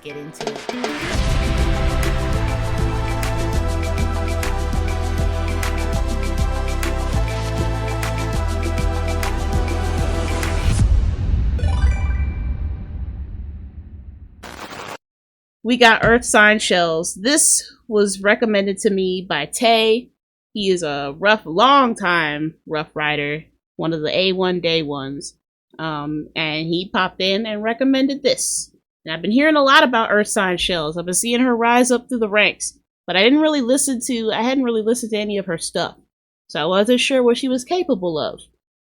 get into it. We got earthsignchels. This was recommended to me by Tay. He is a long time Ruff Ryder, one of the A1 day ones. And he popped in and recommended this. And I've been hearing a lot about earthsignchels. I've been seeing her rise up through the ranks, but I hadn't really listened to any of her stuff. So I wasn't sure what she was capable of.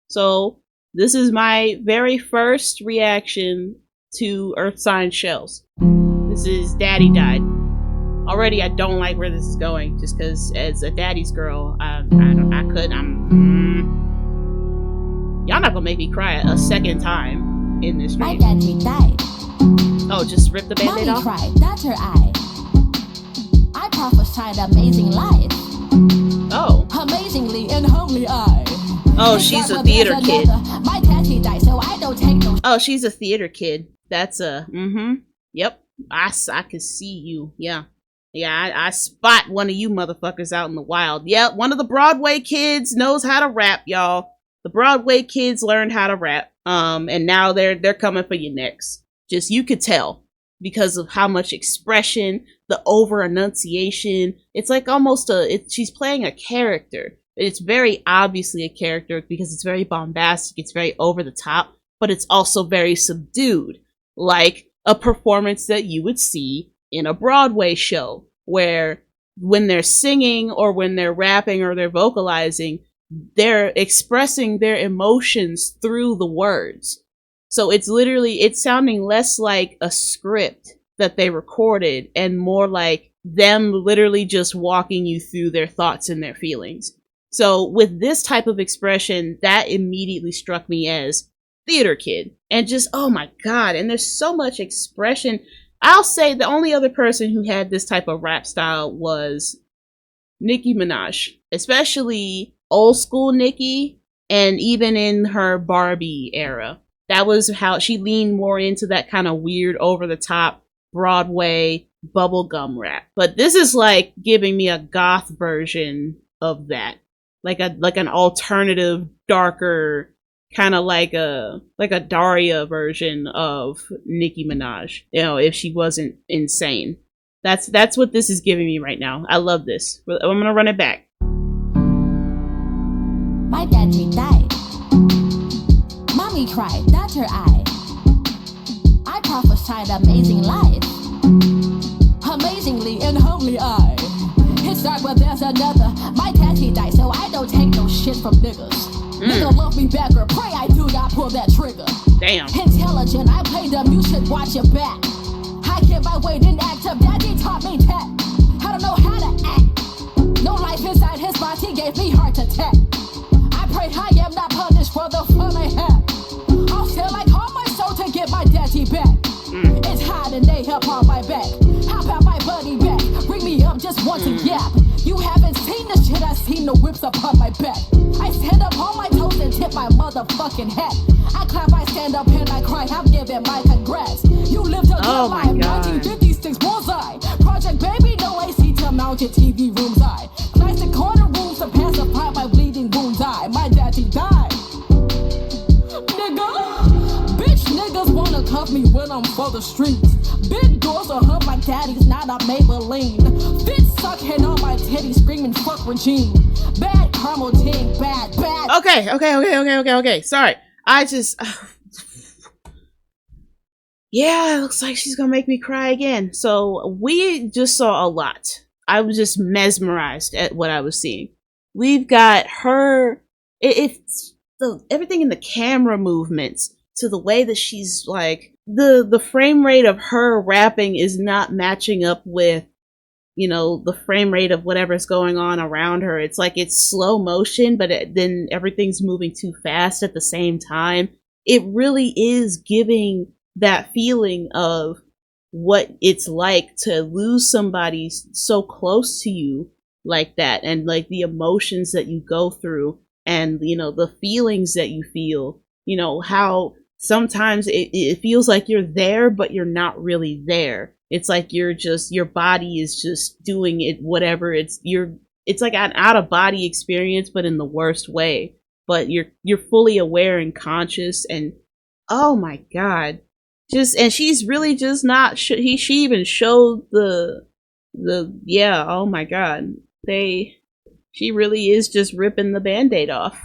So this is my very first reaction to earthsignchels. This is Daddy Died. Already, I don't like where this is going, just because as a daddy's girl, y'all not gonna make me cry a second time in this My stream. daddy died. Oh, just rip the band-aid Mommy off? cried, daughter I prophesied amazing life. Oh. Amazingly and humbly I. Oh, she's a theater kid. My daddy died, so I don't take no. Oh, she's a theater kid. That's yep. I can see you. Yeah. Yeah, I spot one of you motherfuckers out in the wild. Yep, one of the Broadway kids knows how to rap, y'all. The Broadway kids learned how to rap. And now they're coming for you next. Just, you could tell because of how much expression, the over enunciation. It's like almost she's playing a character. It's very obviously a character because it's very bombastic, it's very over the top, but it's also very subdued. Like a performance that you would see in a Broadway show, where when they're singing or when they're rapping or they're vocalizing, they're expressing their emotions through the words. So it's sounding less like a script that they recorded and more like them literally just walking you through their thoughts and their feelings. So with this type of expression, that immediately struck me as theater kid. And just, oh my god, and there's so much expression. I'll say the only other person who had this type of rap style was Nicki Minaj, especially old school Nicki, and even in her Barbie era. That was how she leaned more into that kind of weird, over the top Broadway bubblegum rap. But this is like giving me a goth version of that, like an alternative, darker, kind of like a Daria version of Nicki Minaj, you know, if she wasn't insane. That's what this is giving me right now. I love this. I'm gonna run it back. My daddy died. Mommy cried, daughter I prophesied amazing life. Amazingly and humbly I. It's dark but there's another. My daddy died, so I don't take no shit from niggas. Nigga love me back or pray I do not pull that trigger. Damn. Intelligent, I play them, you should watch your back. I get my weight in active, daddy taught me that. I don't know how to act. No life inside his body gave me heart attack. I pray I am not punished for the fun I had. I'll still like harm my soul to get my daddy back. It's hot and they help on my back. How about my buddy back? Bring me up just once a yap. You haven't seen the shit, I seen the whips upon my back. I stand up on my toes and tip my motherfucking hat. I clap, I stand up and I cry, I'm giving my congrats. You lived a good life, 1956 bullseye. Project Baby, no AC to mount your TV room's eye. Plastic corner rooms to pacify my bleeding wounds eye. My daddy died. Nigga, bitch niggas wanna cuff me when I'm for the streets. Big doors are hurt, my daddy's not a Maybelline. Fit sucking on my titty, screaming fuck regime. Bad caramel ting, bad. Okay. Sorry. I just... yeah, it looks like she's gonna make me cry again. So, we just saw a lot. I was just mesmerized at what I was seeing. We've got her... everything in the camera movements, to the way that she's like... The frame rate of her rapping is not matching up with, you know, the frame rate of whatever's going on around her. It's like it's slow motion, but then everything's moving too fast at the same time. It really is giving that feeling of what it's like to lose somebody so close to you like that, and like the emotions that you go through, and, you know, the feelings that you feel, you know, how sometimes it feels like you're there, but you're not really there. It's like your body is just doing it, whatever it's like an out of body experience, but in the worst way. But you're fully aware and conscious, and oh my god, and she's really just not. She even showed oh my god, she really is just ripping the Band-Aid off.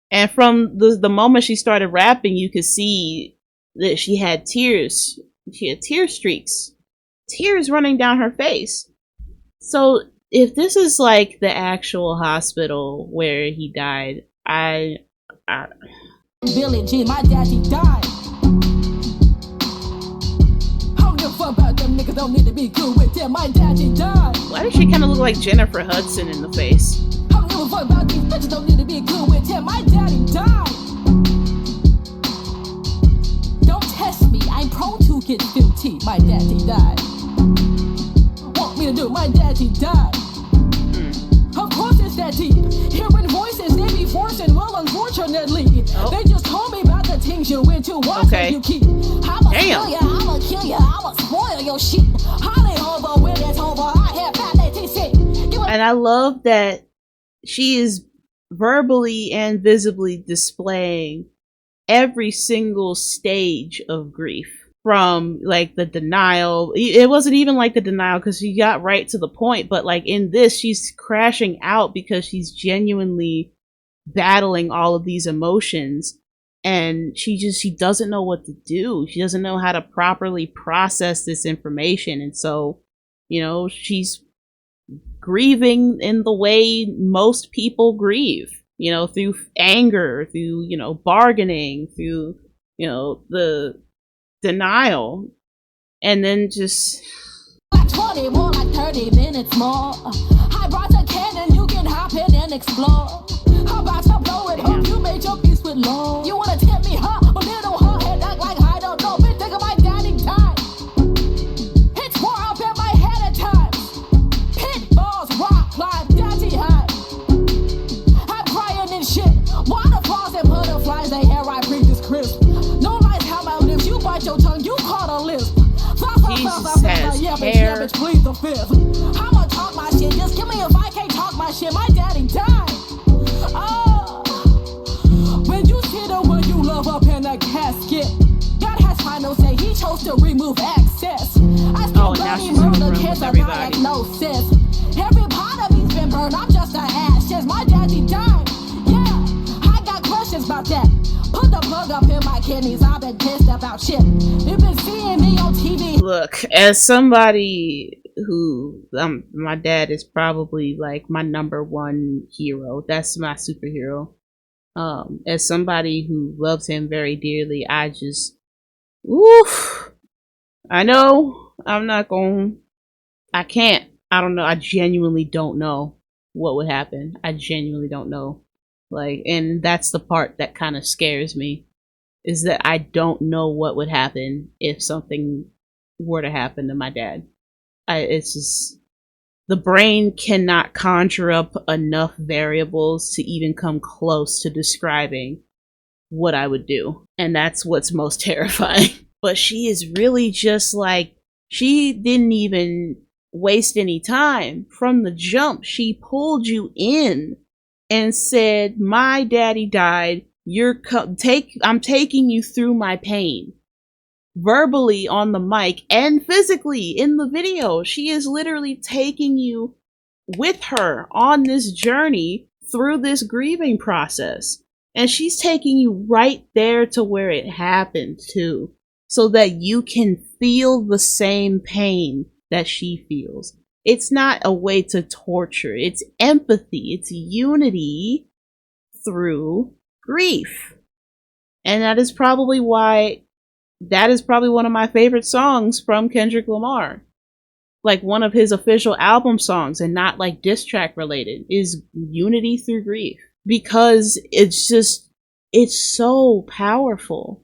And from the moment she started rapping, you could see that she had tears. She had tear streaks, tears running down her face. So if this is like the actual hospital where he died, Billy G, my daddy died. I don't give a fuck about them niggas, don't need to be cool with them. My daddy died. Why does she kind of look like Jennifer Hudson in the face? I don't give a fuck about these bitches, don't need to be cool with him. My daddy died. Don't test me, I'm prone to get filthy. My daddy died. Want me to do? My daddy died. Of course it's that deep. Hearing voices, they be forcing. Well, unfortunately, they just told me about the things you went to. Watch what you keep. I'ma kill ya, I'ma kill ya, I'ma spoil your shit. Holly over when it's over. I have fat ATC. And I love that she is verbally and visibly displaying every single stage of grief. From like the denial, it wasn't even like the denial because she got right to the point, but like in this, she's crashing out because she's genuinely battling all of these emotions, and she doesn't know what to do. She doesn't know how to properly process this information, and so, you know, she's grieving in the way most people grieve, you know, through anger, through, you know, bargaining, through, you know, the denial, and then just like 20 more, like 30 minutes more. I brought a cannon, you can hop in and explore. How about to blow it up? You made your peace with law. You wanna tempt me, huh? A little hot head act like I don't know. Bitch, think of my daddy died. It's war up in my head at times. Pitfalls, rock climb, daddy high. I'm crying and shit. Waterfalls and butterflies, they hair I breathe is crisp. No lies, how my lips, you bite your tongue, you caught a lisp. Jesus has hair. Bitch, please the fifth. I'ma talk my shit, just kill me if I can't talk my shit. My daddy died. When you see the one you love up in a casket, God has final say, he chose to remove access. I still bloody murder, cancer diagnosis. Every part of me's been burned, I'm just an ashes. My daddy died. Yeah, I got questions about that. Put the plug up in my kidneys, I've been pissed about shit. You've been seeing me on TV. Look, as somebody who, my dad is probably like my number one hero. That's my superhero. As somebody who loves him very dearly, I just, oof. I know I can't. I don't know. I genuinely don't know what would happen. I genuinely don't know. Like, and that's the part that kind of scares me, is that I don't know what would happen if something were to happen to my dad. It's just, the brain cannot conjure up enough variables to even come close to describing what I would do. And that's what's most terrifying. But she is really just like, she didn't even waste any time. From the jump, she pulled you in and said, my daddy died. I'm taking you through my pain. Verbally on the mic and physically in the video. She is literally taking you with her on this journey through this grieving process. And she's taking you right there to where it happened too, so that you can feel the same pain that she feels. It's not a way to torture. It's empathy. It's unity through grief. And that is probably one of my favorite songs from Kendrick Lamar. Like one of his official album songs, and not like diss track related, is Unity Through Grief. Because it's so powerful.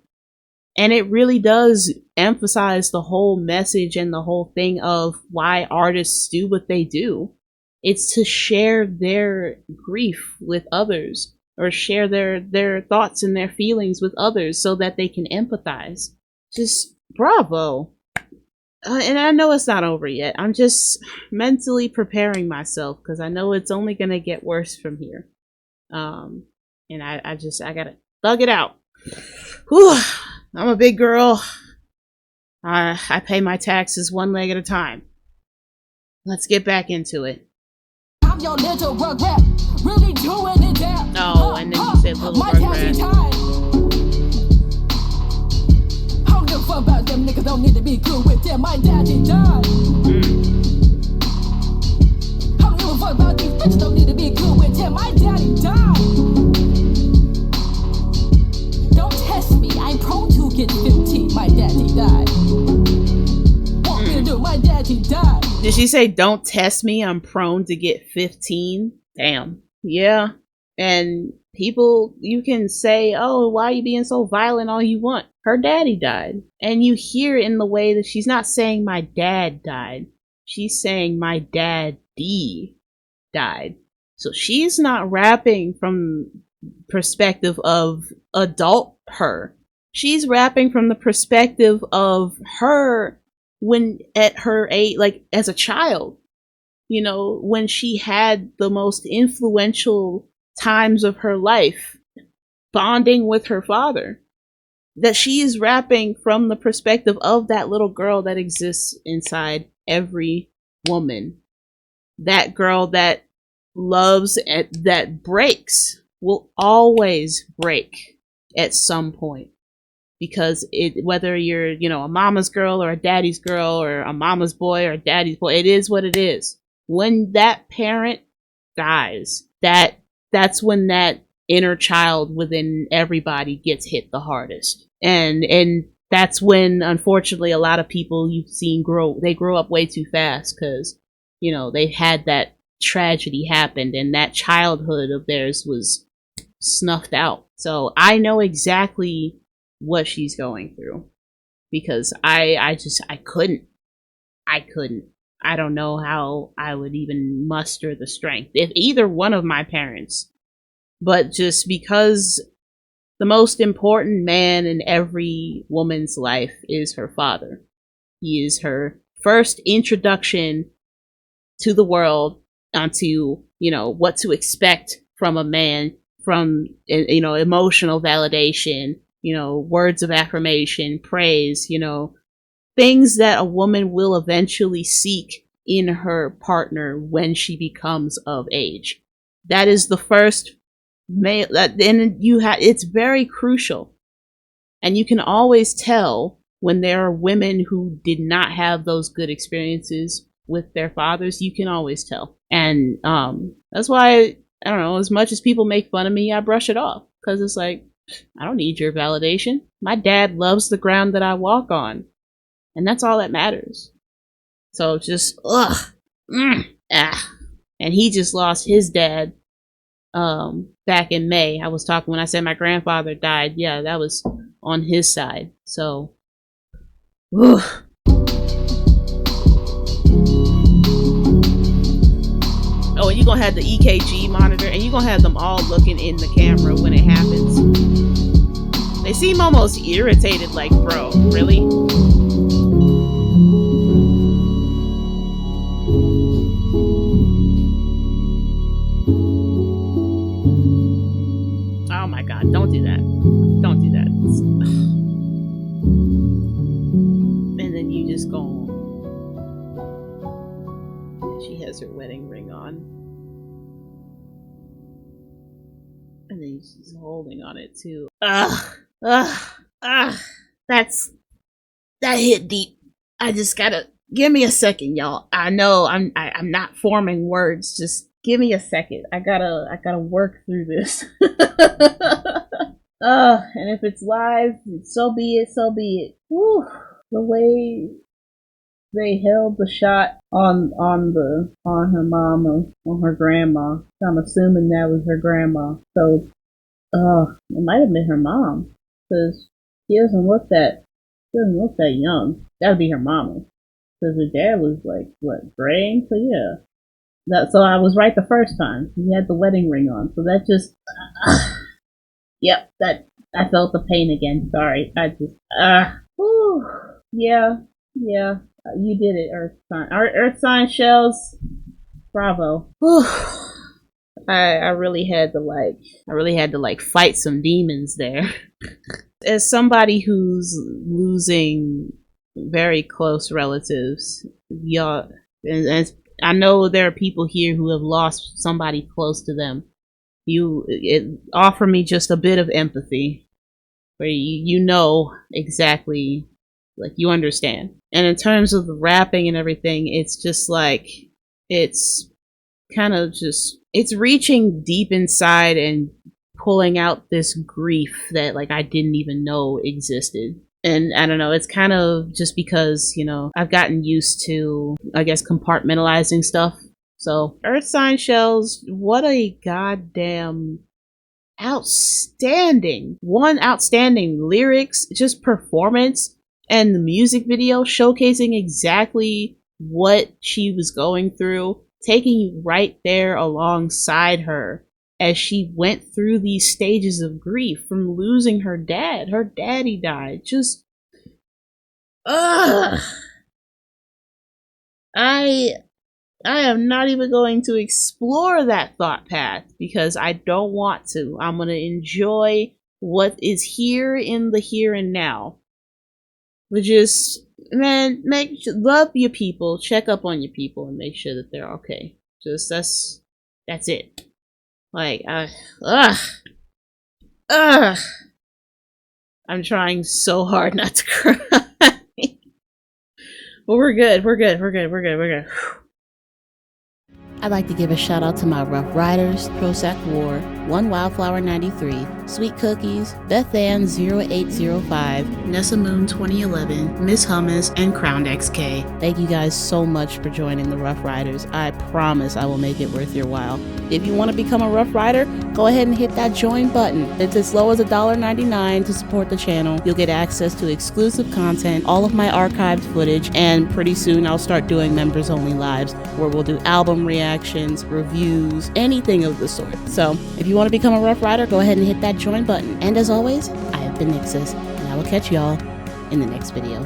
And it really does emphasize the whole message and the whole thing of why artists do what they do. It's to share their grief with others, or share their thoughts and their feelings with others so that they can empathize. Just bravo. and I know it's not over yet. I'm just mentally preparing myself because I know it's only gonna get worse from here. And I gotta thug it out. Whew, I'm a big girl. I pay my taxes one leg at a time. Let's get back into it. I'm your little regret, really doing it down. Oh, and then you said little regret. I don't give a fuck about them niggas, don't need to be cool with them. My daddy died. I don't give a fuck about these bitches, don't need to be cool with them. My daddy died. Don't test me, I'm prone to get 15. My daddy died. Want me to do? My daddy died. Did she say, don't test me, I'm prone to get 15? Damn. Yeah. And people, you can say, oh, why are you being so violent all you want? Her daddy died. And you hear in the way that she's not saying my dad died. She's saying my daddy died. So she's not rapping from perspective of adult her. She's rapping from the perspective of her when at her age, like as a child, you know, when she had the most influential times of her life bonding with her father, that she is rapping from the perspective of that little girl that exists inside every woman. That girl that loves and that breaks will always break at some point. Because it, whether you're, you know, a mama's girl or a daddy's girl or a mama's boy or a daddy's boy, it is what it is. When that parent dies, that's when that inner child within everybody gets hit the hardest. And that's when, unfortunately, a lot of people you've seen grow up way too fast because, you know, they had that tragedy happened and that childhood of theirs was snuffed out. So I know exactly what she's going through because I couldn't. I don't know how I would even muster the strength if either one of my parents, but just because the most important man in every woman's life is her father. He is her first introduction to the world, onto, you know, what to expect from a man, from, you know, emotional validation, you know, words of affirmation, praise, you know, things that a woman will eventually seek in her partner when she becomes of age. That is the first male, and it's very crucial. And you can always tell when there are women who did not have those good experiences with their fathers. You can always tell. And that's why, I don't know, as much as people make fun of me, I brush it off. Because it's like, I don't need your validation. My dad loves the ground that I walk on. And that's all that matters. So just, and he just lost his dad back in May. I was talking when I said my grandfather died. Yeah, that was on his side. So, oh, and you're gonna have the EKG monitor, and you're gonna have them all looking in the camera when it happens. They seem almost irritated, like, bro, really? Oh my god, don't do that. Don't do that. And then you just go on. She has her wedding ring on. And then she's holding on it too. That hit deep. I just gotta, give me a second, y'all. I know I'm not forming words. Just give me a second. I gotta work through this. And if it's live, so be it, so be it. Whew. The way they held the shot on her mama, on her grandma. I'm assuming that was her grandma. So, it might have been her mom, because she doesn't look that young. That'd be her mama, because her dad was like, what, graying? So yeah, so I was right the first time. He had the wedding ring on, so that just, yep, that I felt the pain again. Sorry, I just, whew, yeah. You did it, Earth sign shells. Bravo. Whew. I really had to fight some demons there. As somebody who's losing very close relatives, y'all, and I know there are people here who have lost somebody close to them. It offer me just a bit of empathy, where you know exactly, like, you understand. And in terms of the rapping and everything, it's just like, it's kind of just, it's reaching deep inside and pulling out this grief that, like, I didn't even know existed. And I don't know, it's kind of just because, you know, I've gotten used to, I guess, compartmentalizing stuff. So, Earth Sign Shells, what a goddamn outstanding lyrics, just performance, and the music video showcasing exactly what she was going through, taking you right there alongside her as she went through these stages of grief from losing her dad. Her daddy died. Just, ugh. I am not even going to explore that thought path because I don't want to. I'm going to enjoy what is here in the here and now. But just, man, love your people, check up on your people, and make sure that they're okay. Just, that's it. Like, I'm trying so hard not to cry. But we're good. I'd like to give a shout out to my Rough Riders, Prozac War, One Wildflower 93, Sweet Cookies, Beth Ann 0805, Nessa Moon 2011, Miss Hummus, and Crowned XK. Thank you guys so much for joining the Rough Riders. I promise I will make it worth your while. If you want to become a Rough Rider, go ahead and hit that join button. It's as low as $1.99 to support the channel. You'll get access to exclusive content, all of my archived footage, and pretty soon I'll start doing members only lives where we'll do album reactions, reviews, anything of the sort. So if you want to become a Rough Rider, go ahead and hit that join button. And as always, I have been Nixus, and I will catch y'all in the next video.